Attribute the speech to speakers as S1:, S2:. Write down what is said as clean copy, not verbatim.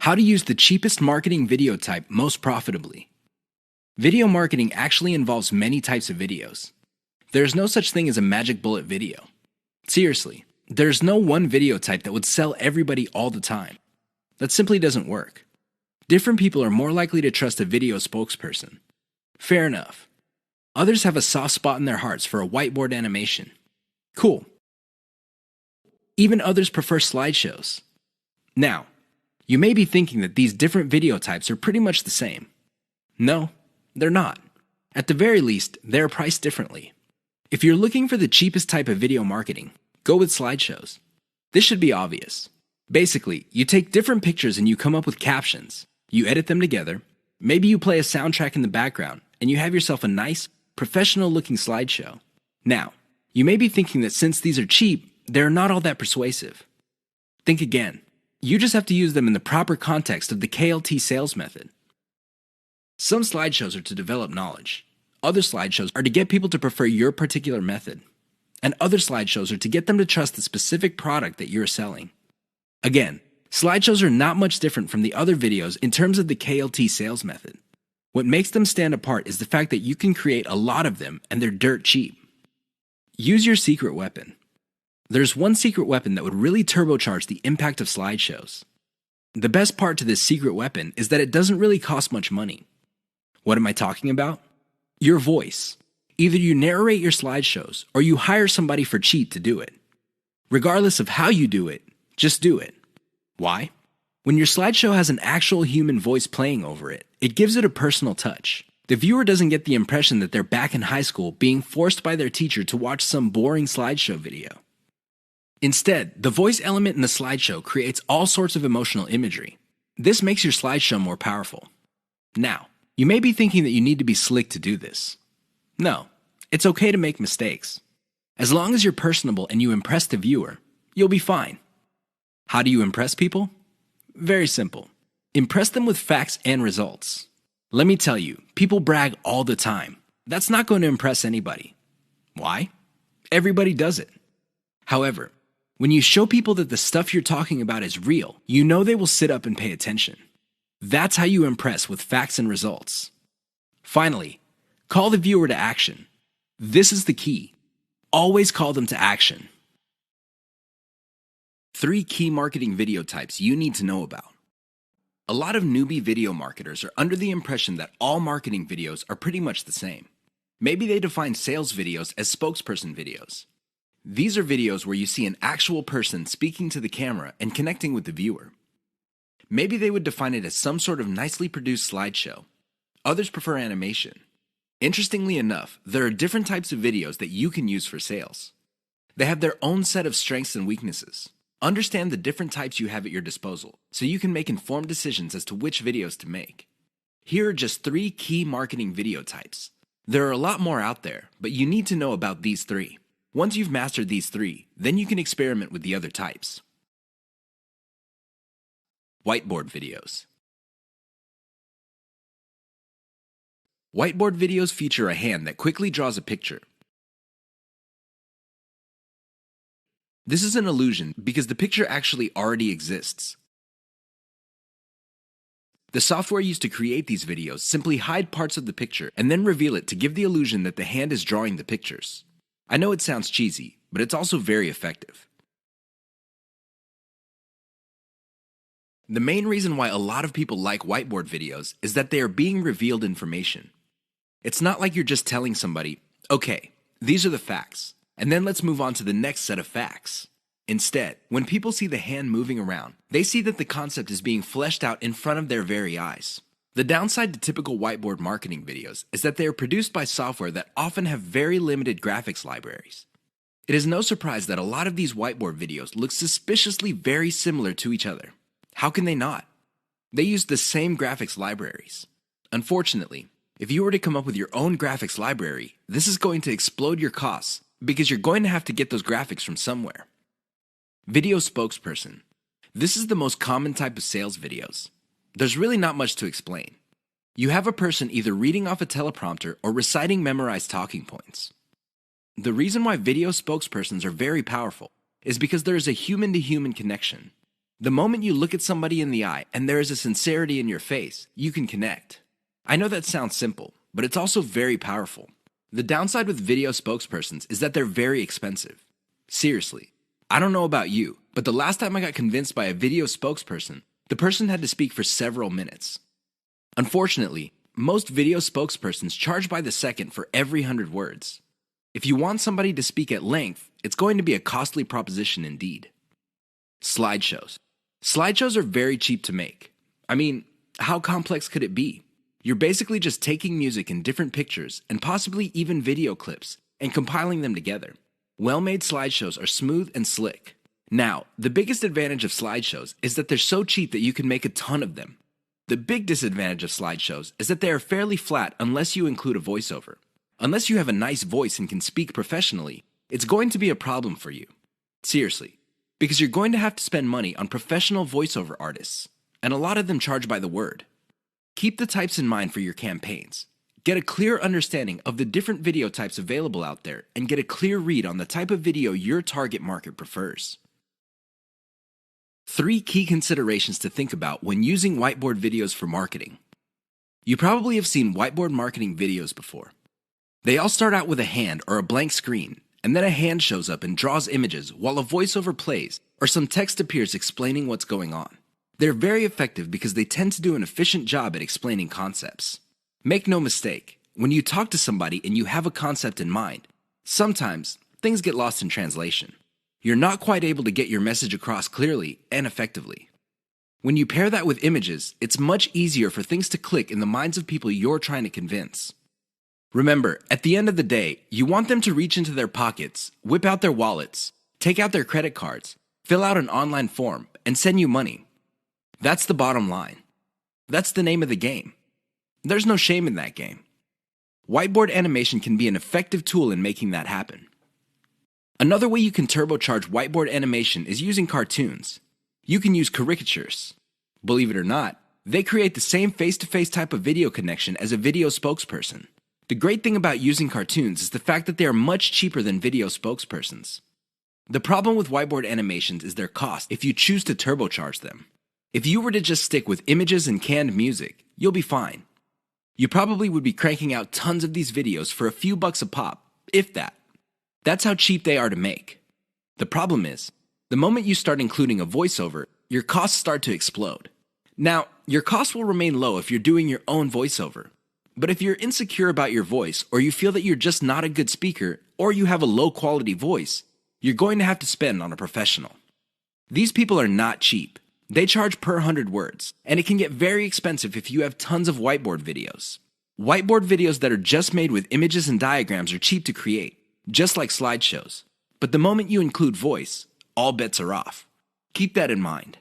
S1: How to use the cheapest marketing video type most profitably. Video marketing actually involves many types of videos. There's no such thing as a magic bullet video. Seriously, there's no one video type that would sell everybody all the time. That simply doesn't work. Different people are more likely to trust a video spokesperson. Fair enough. Others have a soft spot in their hearts for a whiteboard animation. Cool. Even others prefer slideshows. Now, you may be thinking that these different video types are pretty much the same. No, they're not. At the very least, they're priced differently. If you're looking for the cheapest type of video marketing, go with slideshows. This should be obvious. Basically, you take different pictures and you come up with captions. You edit them together. Maybe you play a soundtrack in the background, and you have yourself a nice, professional-looking slideshow. Now, you may be thinking that since these are cheap, they're not all that persuasive. Think again. You just have to use them in the proper context of the KLT sales method. Some slideshows are to develop knowledge. Other slideshows are to get people to prefer your particular method. And other slideshows are to get them to trust the specific product that you're selling. Again, slideshows are not much different from the other videos in terms of the KLT sales method. What makes them stand apart is the fact that you can create a lot of them and they're dirt cheap. Use your secret weapon. There's one secret weapon that would really turbocharge the impact of slideshows. The best part to this secret weapon is that it doesn't really cost much money. What am I talking about? Your voice. Either you narrate your slideshows or you hire somebody for cheap to do it. Regardless of how you do it, just do it. Why? When your slideshow has an actual human voice playing over it, it gives it a personal touch. The viewer doesn't get the impression that they're back in high school being forced by their teacher to watch some boring slideshow video. Instead, the voice element in the slideshow creates all sorts of emotional imagery. This makes your slideshow more powerful. Now, you may be thinking that you need to be slick to do this. No, it's okay to make mistakes. As long as you're personable and you impress the viewer, you'll be fine. How do you impress people? Very simple. Impress them with facts and results. Let me tell you, people brag all the time. That's not going to impress anybody. Why? Everybody does it. However, when you show people that the stuff you're talking about is real, you know they will sit up and pay attention. That's how you impress with facts and results. Finally, call the viewer to action. This is the key. Always call them to action. 3 key marketing video types you need to know about. A lot of newbie video marketers are under the impression that all marketing videos are pretty much the same. Maybe they define sales videos as spokesperson videos. These are videos where you see an actual person speaking to the camera and connecting with the viewer. Maybe they would define it as some sort of nicely produced slideshow. Others prefer animation. Interestingly enough, there are different types of videos that you can use for sales. They have their own set of strengths and weaknesses. Understand the different types you have at your disposal so you can make informed decisions as to which videos to make. Here are just 3 key marketing video types. There are a lot more out there, but you need to know about these 3. Once you've mastered these 3, then you can experiment with the other types. Whiteboard videos. Whiteboard videos feature a hand that quickly draws a picture. This is an illusion because the picture actually already exists. The software used to create these videos simply hide parts of the picture and then reveal it to give the illusion that the hand is drawing the pictures. I know it sounds cheesy, but it's also very effective. The main reason why a lot of people like whiteboard videos is that they are being revealed information. It's not like you're just telling somebody, okay, these are the facts, and then let's move on to the next set of facts. Instead, when people see the hand moving around, they see that the concept is being fleshed out in front of their very eyes. The downside to typical whiteboard marketing videos is that they are produced by software that often have very limited graphics libraries. It is no surprise that a lot of these whiteboard videos look suspiciously very similar to each other. How can they not? They use the same graphics libraries. Unfortunately, if you were to come up with your own graphics library, this is going to explode your costs because you're going to have to get those graphics from somewhere. Video spokesperson. This is the most common type of sales videos. There's really not much to explain. You have a person either reading off a teleprompter or reciting memorized talking points. The reason why video spokespersons are very powerful is because there is a human-to-human connection. The moment you look at somebody in the eye and there is a sincerity in your face, you can connect. I know that sounds simple, but it's also very powerful. The downside with video spokespersons is that they're very expensive. Seriously, I don't know about you, but the last time I got convinced by a video spokesperson, the person had to speak for several minutes. Unfortunately, most video spokespersons charge by the second for every 100 words. If you want somebody to speak at length, it's going to be a costly proposition indeed. Slideshows. Slideshows are very cheap to make. I mean, how complex could it be? You're basically just taking music in different pictures and possibly even video clips and compiling them together. Well-made slideshows are smooth and slick. Now, the biggest advantage of slideshows is that they're so cheap that you can make a ton of them. The big disadvantage of slideshows is that they are fairly flat unless you include a voiceover. Unless you have a nice voice and can speak professionally, it's going to be a problem for you. Seriously, because you're going to have to spend money on professional voiceover artists, and a lot of them charge by the word. Keep the types in mind for your campaigns. Get a clear understanding of the different video types available out there and get a clear read on the type of video your target market prefers. 3 key considerations to think about when using whiteboard videos for marketing. You probably have seen whiteboard marketing videos before. They all start out with a hand or a blank screen, and then a hand shows up and draws images while a voiceover plays or some text appears explaining what's going on. They're very effective because they tend to do an efficient job at explaining concepts. Make no mistake, when you talk to somebody and you have a concept in mind, sometimes things get lost in translation. You're not quite able to get your message across clearly and effectively. When you pair that with images, it's much easier for things to click in the minds of people you're trying to convince. Remember, at the end of the day, you want them to reach into their pockets, whip out their wallets, take out their credit cards, fill out an online form, and send you money. That's the bottom line. That's the name of the game. There's no shame in that game. Whiteboard animation can be an effective tool in making that happen. Another way you can turbocharge whiteboard animation is using cartoons. You can use caricatures. Believe it or not, they create the same face-to-face type of video connection as a video spokesperson. The great thing about using cartoons is the fact that they are much cheaper than video spokespersons. The problem with whiteboard animations is their cost if you choose to turbocharge them. If you were to just stick with images and canned music, you'll be fine. You probably would be cranking out tons of these videos for a few bucks a pop, if that. That's how cheap they are to make. The problem is, the moment you start including a voiceover, your costs start to explode. Now, your costs will remain low if you're doing your own voiceover. But if you're insecure about your voice, or you feel that you're just not a good speaker, or you have a low quality voice, you're going to have to spend on a professional. These people are not cheap. They charge per 100 words, and it can get very expensive if you have tons of whiteboard videos. Whiteboard videos that are just made with images and diagrams are cheap to create, just like slideshows. But the moment you include voice, all bets are off. Keep that in mind.